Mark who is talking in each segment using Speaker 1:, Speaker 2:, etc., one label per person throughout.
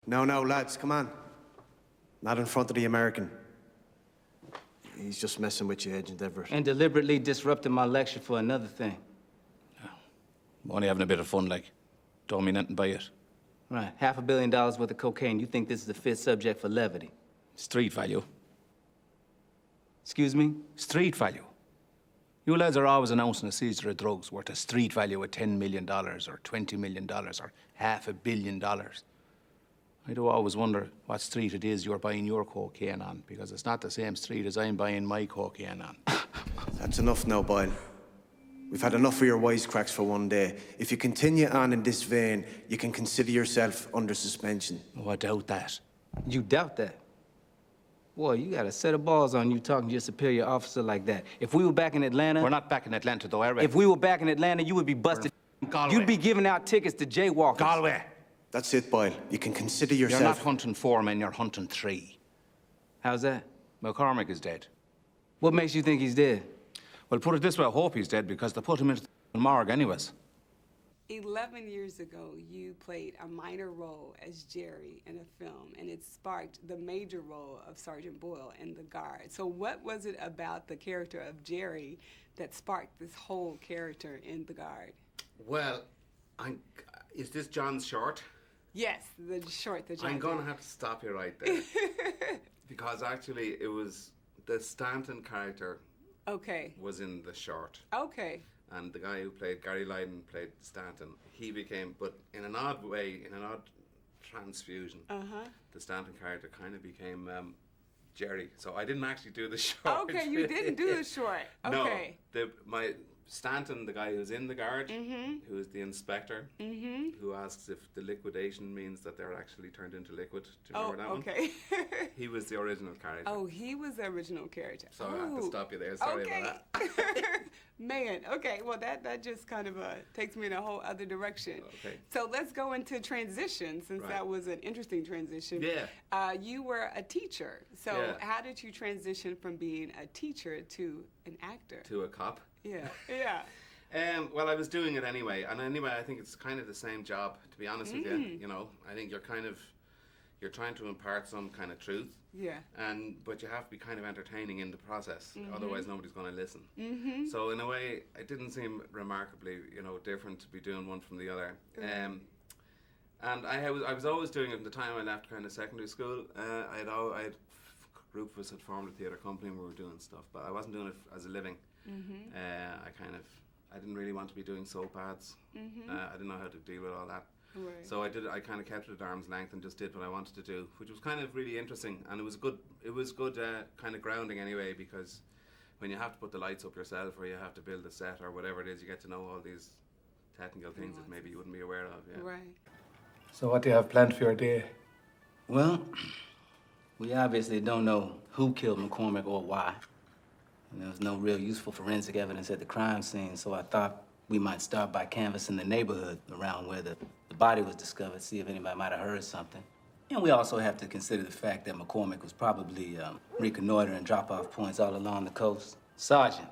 Speaker 1: No, lads, come on. Not in front of the American. He's just messing with you, Agent Everett.
Speaker 2: And deliberately disrupting my lecture for another thing.
Speaker 3: I'm only having a bit of fun, like. Don't mean nothing by it.
Speaker 2: Right, $500 million worth of cocaine. You think this is a fit subject for levity?
Speaker 3: Street value.
Speaker 2: Excuse me?
Speaker 3: Street value. You lads are always announcing a seizure of drugs worth a street value of $10 million or $20 million or $500 million. I do always wonder what street it is you're buying your cocaine on, because it's not the same street as I'm buying my cocaine on.
Speaker 1: That's enough now, Boyle. We've had enough of your wisecracks for one day. If you continue on in this vein, you can consider yourself under suspension.
Speaker 3: Oh, I doubt that.
Speaker 2: You doubt that? Boy, you got a set of balls on you talking to your superior officer like that. If we were back in Atlanta...
Speaker 3: We're not back in Atlanta, though, are we?
Speaker 2: If we were back in Atlanta, you would be busted.
Speaker 3: Galway.
Speaker 2: You'd be giving out tickets to jaywalkers.
Speaker 3: Galway.
Speaker 1: That's it, Boyle. You can consider yourself...
Speaker 3: You're not hunting 4 men, you're hunting 3.
Speaker 2: How's that?
Speaker 3: McCormick is dead.
Speaker 2: What makes you think he's dead?
Speaker 3: Well, put it this way, I hope he's dead, because they put him into the morgue anyways.
Speaker 4: 11 years ago, you played a minor role as Gerry in a film, and it sparked the major role of Sergeant Boyle in The Guard. So what was it about the character of Gerry that sparked this whole character in The Guard?
Speaker 5: Well, is this John's short?
Speaker 4: Yes, the short that John
Speaker 5: I'm going to
Speaker 4: did.
Speaker 5: have to stop you right there. Because actually, it was the Stanton character
Speaker 4: Okay.
Speaker 5: was in the short.
Speaker 4: Okay.
Speaker 5: And the guy who played Gary Lydon played Stanton. He became, but in an odd way, in an odd transfusion, the Stanton character kind of became Gerry. So I didn't actually do the short.
Speaker 4: Okay, you didn't do the short. Okay.
Speaker 5: No, my Stanton, the guy who's in the guard, who is the inspector, who asks if the liquidation means that they're actually turned into liquid. Do you remember that one?
Speaker 4: Okay.
Speaker 5: He was the original character.
Speaker 4: Oh, he was the original character.
Speaker 5: So I have to stop you there. Sorry about that.
Speaker 4: Man, okay, well that just kind of takes me in a whole other direction.
Speaker 5: Okay.
Speaker 4: So let's go into transition, since that was an interesting transition.
Speaker 5: Yeah.
Speaker 4: You were a teacher. So how did you transition from being a teacher to an actor?
Speaker 5: To a cop.
Speaker 4: Yeah.
Speaker 5: Well, I was doing it anyway, and anyway, I think it's kind of the same job, to be honest with you. You know, I think you're trying to impart some kind of truth.
Speaker 4: Yeah.
Speaker 5: But you have to be kind of entertaining in the process, otherwise nobody's going to listen. So in a way, it didn't seem remarkably, different to be doing one from the other. And I was always doing it at the time I left kind of secondary school. I had a group of us had formed a theatre company and we were doing stuff, but I wasn't doing it as a living. I didn't really want to be doing soap ads. I didn't know how to deal with all that.
Speaker 4: Right.
Speaker 5: So I kind of kept it at arm's length and just did what I wanted to do, which was kind of really interesting, and it was good kind of grounding anyway, because when you have to put the lights up yourself or you have to build a set or whatever it is, you get to know all these technical things that maybe you wouldn't be aware of. Yeah.
Speaker 4: Right.
Speaker 6: So what do you have planned for your day?
Speaker 2: Well, we obviously don't know who killed McCormick or why. And there was no real useful forensic evidence at the crime scene, so I thought we might start by canvassing the neighborhood around where the body was discovered, see if anybody might have heard something. And we also have to consider the fact that McCormick was probably reconnoitering drop-off points all along the coast. Sergeant.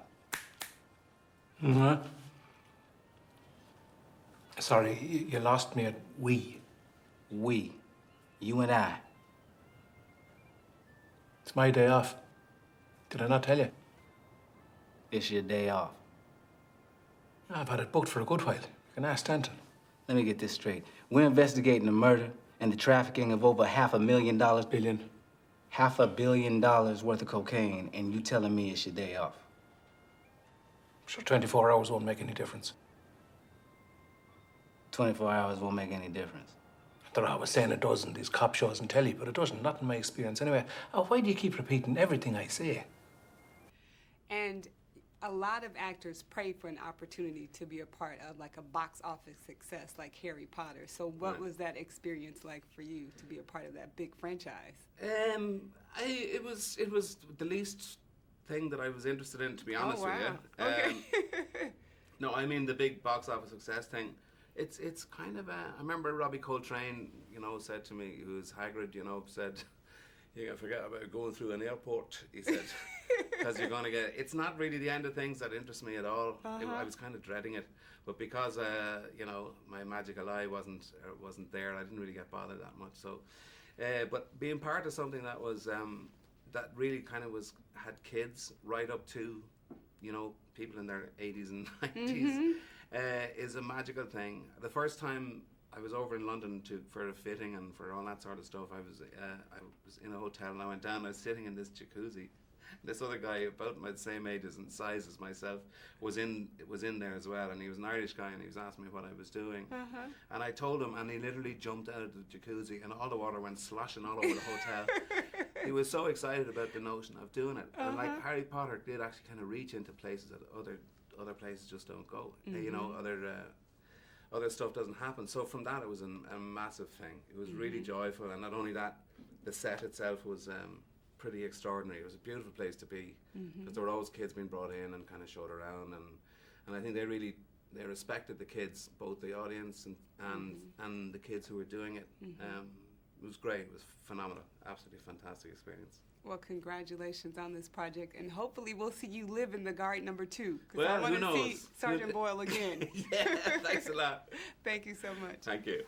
Speaker 6: Sorry, you lost me at we.
Speaker 2: We. You and I.
Speaker 6: It's my day off. Did I not tell you?
Speaker 2: It's your day off.
Speaker 6: I've had it booked for a good while. You can ask Stanton.
Speaker 2: Let me get this straight. We're investigating a murder and the trafficking of over $500 million.
Speaker 6: Billion.
Speaker 2: $500 million worth of cocaine, and you telling me it's your day off?
Speaker 6: I'm sure 24 hours won't make any difference.
Speaker 2: 24 hours won't make any difference.
Speaker 6: They're always saying it does in these cop shows and telly, but it doesn't, not in my experience anyway. Why do you keep repeating everything I say?
Speaker 4: And a lot of actors pray for an opportunity to be a part of like a box office success like Harry Potter. So what was that experience like for you to be a part of that big franchise?
Speaker 5: It was the least thing that I was interested in, to be honest with you.
Speaker 4: Okay.
Speaker 5: No, I mean the big box office success thing. It's kind of I remember Robbie Coltrane, said to me, who's Hagrid, said, "You gotta forget about going through an airport," he said. because you're going to get. It's not really the end of things that interests me at all. I was kind of dreading it, but because you know, my magical eye wasn't there, I didn't really get bothered that much. So, but being part of something that was that really kind of had kids right up to, you know, people in their 80s and 90s is a magical thing. The first time I was over in London for a fitting and for all that sort of stuff, I was in a hotel and I went down, I was sitting in this jacuzzi. This other guy, about my same age and size as myself, was in there as well, and he was an Irish guy, and he was asking me what I was doing. And I told him, and he literally jumped out of the jacuzzi, and all the water went sloshing all over the hotel. He was so excited about the notion of doing it. And like Harry Potter did actually kind of reach into places that other places just don't go. You know, other stuff doesn't happen. So from that, it was a massive thing. It was really joyful, and not only that, the set itself was pretty extraordinary. It was a beautiful place to be, because there were always kids being brought in and kind of showed around, and I think they respected the kids, both the audience and the kids who were doing it. It was great. It was phenomenal. Absolutely fantastic experience.
Speaker 4: Well, congratulations on this project, and hopefully we'll see you live in the Guard number 2.
Speaker 5: Well,
Speaker 4: I want
Speaker 5: who
Speaker 4: to
Speaker 5: knows?
Speaker 4: see Sergeant Boyle again.
Speaker 5: Yeah, thanks a lot.
Speaker 4: Thank you so much.
Speaker 5: Thank you.